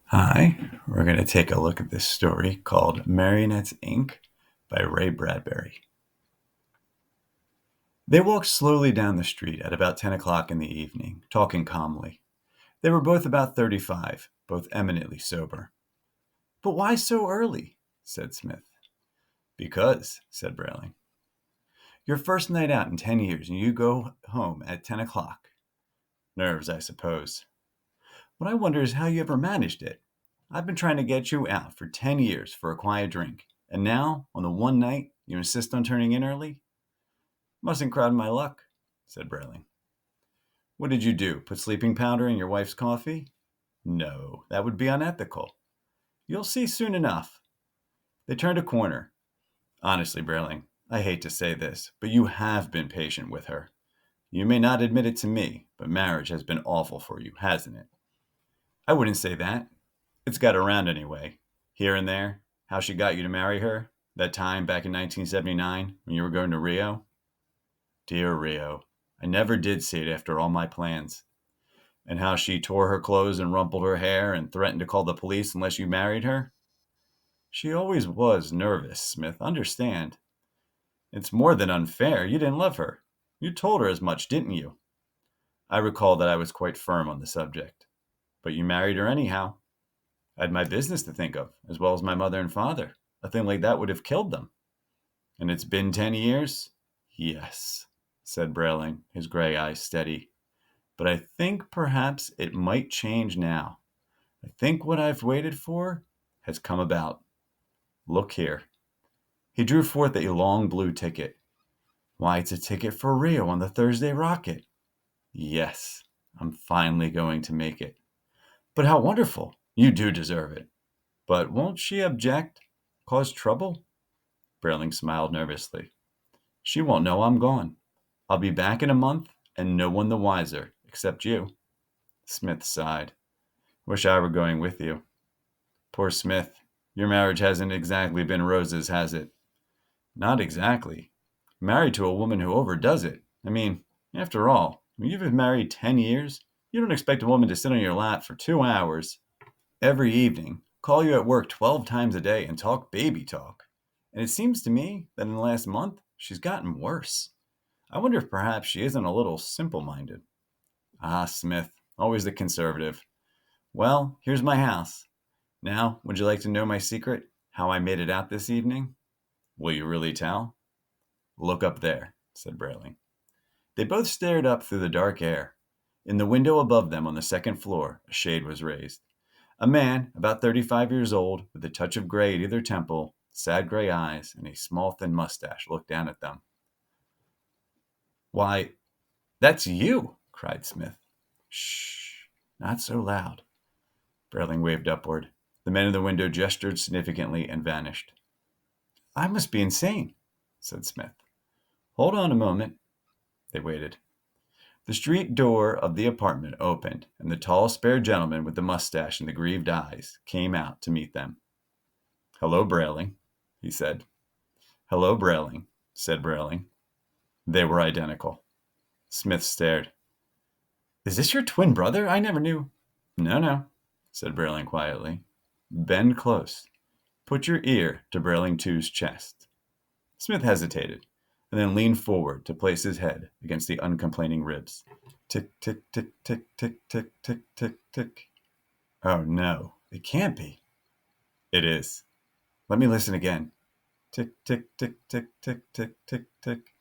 Hi, we're going to take a look at this story called Marionettes, Inc. by Ray Bradbury. They walked slowly down the street at about 10 o'clock in the evening, talking calmly. They were both about 35, both eminently sober. But why so early? Said Smith. Because, said Brayling. Your first night out in 10 years and you go home at 10 o'clock. Nerves, I suppose. What I wonder is how you ever managed it. I've been trying to get you out for 10 years for a quiet drink, and now, on the one night, you insist on turning in early? Mustn't crowd my luck, said Brayling. What did you do? Put sleeping powder in your wife's coffee? No, that would be unethical. You'll see soon enough. They turned a corner. Honestly, Brayling, I hate to say this, but you have been patient with her. You may not admit it to me, but marriage has been awful for you, hasn't it? I wouldn't say that. It's got around anyway. Here and there. How she got you to marry her. That time back in 1979 when you were going to Rio. Dear Rio, I never did see it after all my plans. And how she tore her clothes and rumpled her hair and threatened to call the police unless you married her. She always was nervous, Smith. Understand. It's more than unfair. You didn't love her. You told her as much, didn't you? I recall that I was quite firm on the subject. But you married her anyhow. I had my business to think of, as well as my mother and father. A thing like that would have killed them. And it's been 10 years? Yes, said Brayling, his gray eyes steady. But I think perhaps it might change now. I think what I've waited for has come about. Look here. He drew forth a long blue ticket. Why, it's a ticket for Rio on the Thursday rocket. Yes, I'm finally going to make it. But how wonderful. You do deserve it. But won't she object? Cause trouble? Brayling smiled nervously. She won't know I'm gone. I'll be back in a month, and no one the wiser, except you. Smith sighed. Wish I were going with you. Poor Smith. Your marriage hasn't exactly been roses, has it? Not exactly. Married to a woman who overdoes it. I mean, after all, when you've been married 10 years, you don't expect a woman to sit on your lap for 2 hours every evening, call you at work 12 times a day, and talk baby talk. And it seems to me that in the last month, she's gotten worse. I wonder if perhaps she isn't a little simple-minded. Ah, Smith, always the conservative. Well, here's my house. Now, would you like to know my secret? How I made it out this evening? Will you really tell? Look up there, said Brayling. They both stared up through the dark air. In the window above them on the second floor, a shade was raised. A man, about 35 years old, with a touch of gray at either temple, sad gray eyes, and a small thin mustache, looked down at them. Why, that's you, cried Smith. Shh, not so loud. Brayling waved upward. The man in the window gestured significantly and vanished. I must be insane, said Smith. Hold on a moment. They waited. The street door of the apartment opened, and the tall, spare gentleman with the mustache and the grieved eyes came out to meet them. Hello, Brayling, he said. Hello, Brayling, said Brayling. They were identical. Smith stared. Is this your twin brother? I never knew. No, no, said Brayling quietly. Bend close. Put your ear to Brayling Two's chest. Smith hesitated, and then leaned forward to place his head against the uncomplaining ribs. Tick, tick, tick, tick, tick, tick, tick, tick, tick. Oh, no, it can't be. It is. Let me listen again. Tick, tick, tick, tick, tick, tick, tick, tick.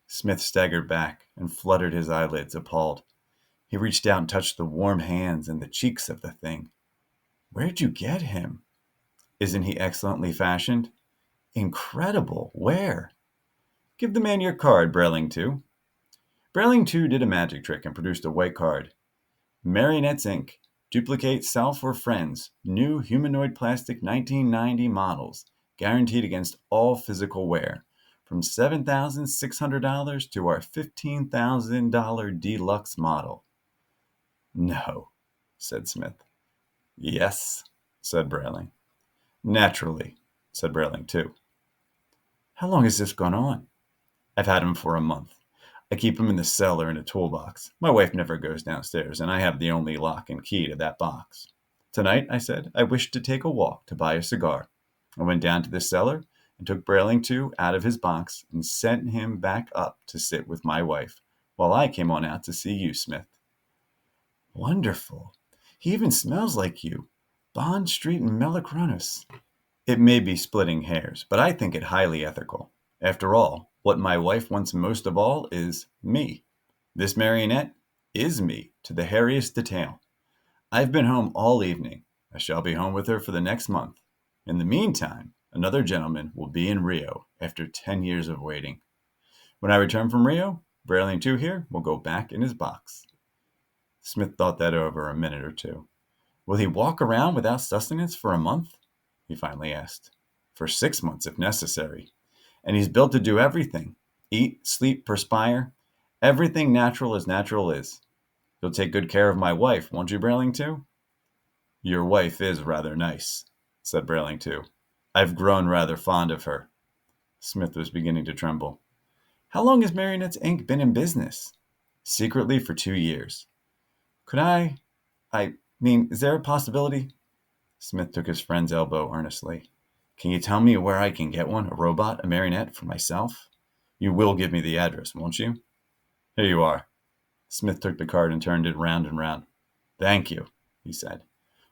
Smith staggered back and fluttered his eyelids, appalled. He reached out and touched the warm hands and the cheeks of the thing. Where'd you get him? Isn't he excellently fashioned? Incredible. Where? Give the man your card, Brayling Two. Brayling Two did a magic trick and produced a white card. Marionettes, Inc. Duplicate self or friends. New humanoid plastic 1990 models. Guaranteed against all physical wear. From $7,600 to our $15,000 deluxe model. No, said Smith. Yes, said Brayling. Naturally, said Brayling Two. How long has this gone on? I've had him for a month. I keep them in the cellar in a toolbox. My wife never goes downstairs, and I have the only lock and key to that box. Tonight, I said, I wish to take a walk to buy a cigar. I went down to the cellar and took Brailing 2 out of his box and sent him back up to sit with my wife, while I came on out to see you, Smith. Wonderful. He even smells like you. Bond Street and Melicranus. It may be splitting hairs, but I think it highly ethical. After all, what my wife wants most of all is me. This marionette is me, to the hairiest detail. I've been home all evening. I shall be home with her for the next month. In the meantime, another gentleman will be in Rio after 10 years of waiting. When I return from Rio, Brailing 2 here will go back in his box. Smith thought that over a minute or two. Will he walk around without sustenance for a month? He finally asked. For 6 months, if necessary. And he's built to do everything. Eat, sleep, perspire. Everything natural as natural is. You'll take good care of my wife, won't you, Brailing 2? Your wife is rather nice, said Brailing 2. I've grown rather fond of her. Smith was beginning to tremble. How long has Marionettes, Inc. been in business? Secretly for 2 years. Could I mean, is there a possibility? Smith took his friend's elbow earnestly. Can you tell me where I can get one, a robot, a marionette, for myself? You will give me the address, won't you? Here you are. Smith took the card and turned it round and round. Thank you, he said.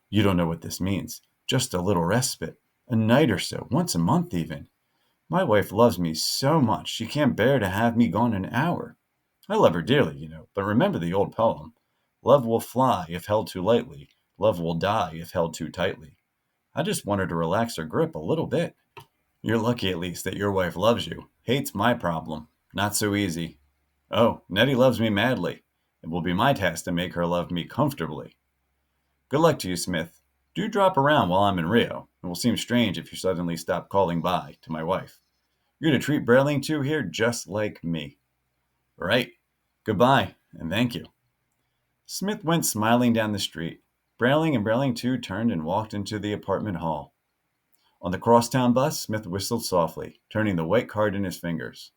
You don't know what this means. Just a little respite. A night or so, once a month even. My wife loves me so much she can't bear to have me gone an hour. I love her dearly, you know, but remember the old poem. Love will fly if held too lightly. Love will die if held too tightly. I just want her to relax her grip a little bit. You're lucky at least that your wife loves you. Hate's my problem. Not so easy. Oh, Nettie loves me madly. It will be my task to make her love me comfortably. Good luck to you, Smith. Do drop around while I'm in Rio. It will seem strange if you suddenly stop calling by to my wife. You're to treat Brailing 2 here just like me. Right. Goodbye, and thank you. Smith went smiling down the street. Brailing and Brailing 2 turned and walked into the apartment hall. On the crosstown bus, Smith whistled softly, turning the white card in his fingers.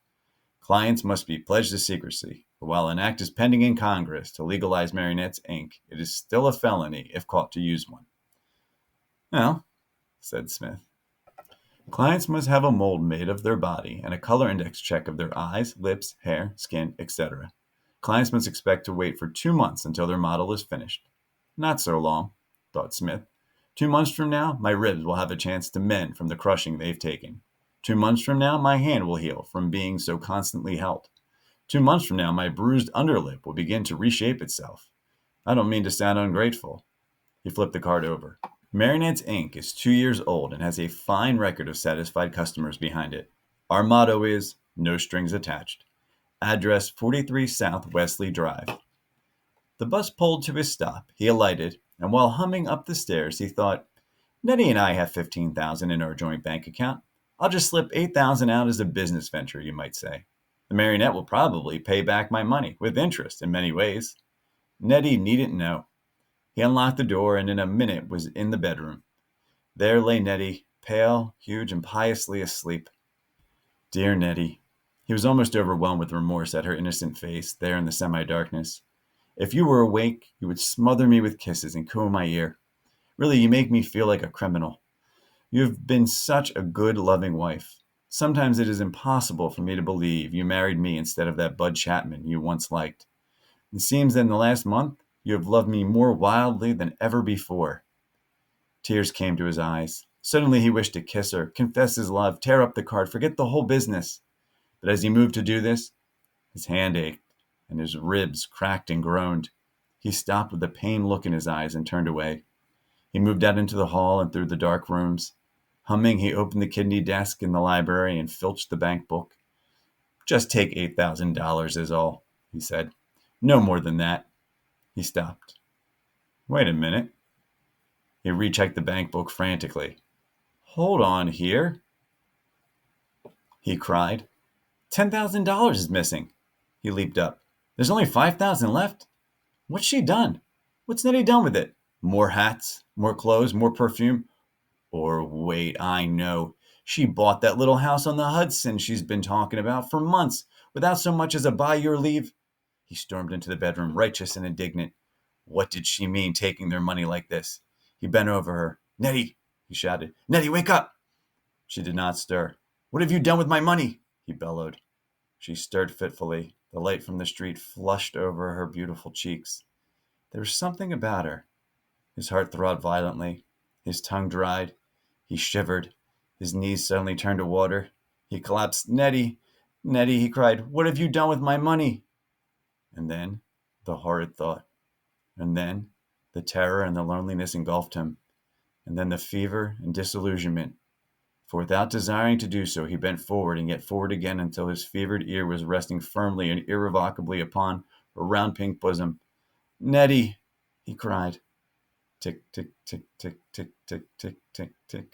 Clients must be pledged to secrecy, but while an act is pending in Congress to legalize Marionettes, Inc., it is still a felony if caught to use one. Well, said Smith, clients must have a mold made of their body and a color index check of their eyes, lips, hair, skin, etc. Clients must expect to wait for 2 months until their model is finished. Not so long, thought Smith. 2 months from now, my ribs will have a chance to mend from the crushing they've taken. 2 months from now, my hand will heal from being so constantly held. 2 months from now, my bruised underlip will begin to reshape itself. I don't mean to sound ungrateful. He flipped the card over. Marionettes, Inc. is 2 years old and has a fine record of satisfied customers behind it. Our motto is, no strings attached. Address 43 South Wesley Drive. The bus pulled to his stop. He alighted, and while humming up the stairs, he thought, Nettie and I have $15,000 in our joint bank account. I'll just slip $8,000 out as a business venture, you might say. The marionette will probably pay back my money, with interest in many ways. Nettie needn't know. He unlocked the door and in a minute was in the bedroom. There lay Nettie, pale, huge, and piously asleep. Dear Nettie. He was almost overwhelmed with remorse at her innocent face there in the semi-darkness. If you were awake, you would smother me with kisses and coo in my ear. Really, you make me feel like a criminal. You have been such a good, loving wife. Sometimes it is impossible for me to believe you married me instead of that Bud Chapman you once liked. It seems that in the last month, you have loved me more wildly than ever before. Tears came to his eyes. Suddenly he wished to kiss her, confess his love, tear up the card, forget the whole business. But as he moved to do this, his hand ached and his ribs cracked and groaned. He stopped with a pained look in his eyes and turned away. He moved out into the hall and through the dark rooms. Humming, he opened the kidney desk in the library and filched the bank book. Just take $8,000 is all, he said. No more than that. He stopped. Wait a minute. He rechecked the bank book frantically. Hold on here, he cried. $10,000 is missing. He leaped up. There's only $5,000 left. What's she done? What's Nettie done with it? More hats, more clothes, more perfume. Or wait, I know. She bought that little house on the Hudson she's been talking about for months without so much as a by your leave. He stormed into the bedroom, righteous and indignant. What did she mean, taking their money like this? He bent over her. Nettie, he shouted. Nettie, wake up! She did not stir. What have you done with my money? He bellowed. She stirred fitfully. The light from the street flushed over her beautiful cheeks. There was something about her. His heart throbbed violently. His tongue dried. He shivered. His knees suddenly turned to water. He collapsed. Nettie, Nettie, he cried, what have you done with my money? And then the horrid thought. And then the terror and the loneliness engulfed him. And then the fever and disillusionment. For without desiring to do so, he bent forward and yet forward again until his fevered ear was resting firmly and irrevocably upon her round pink bosom. Nettie, he cried. Tick, tick, tick, tick, tick, tick, tick, tick, tick.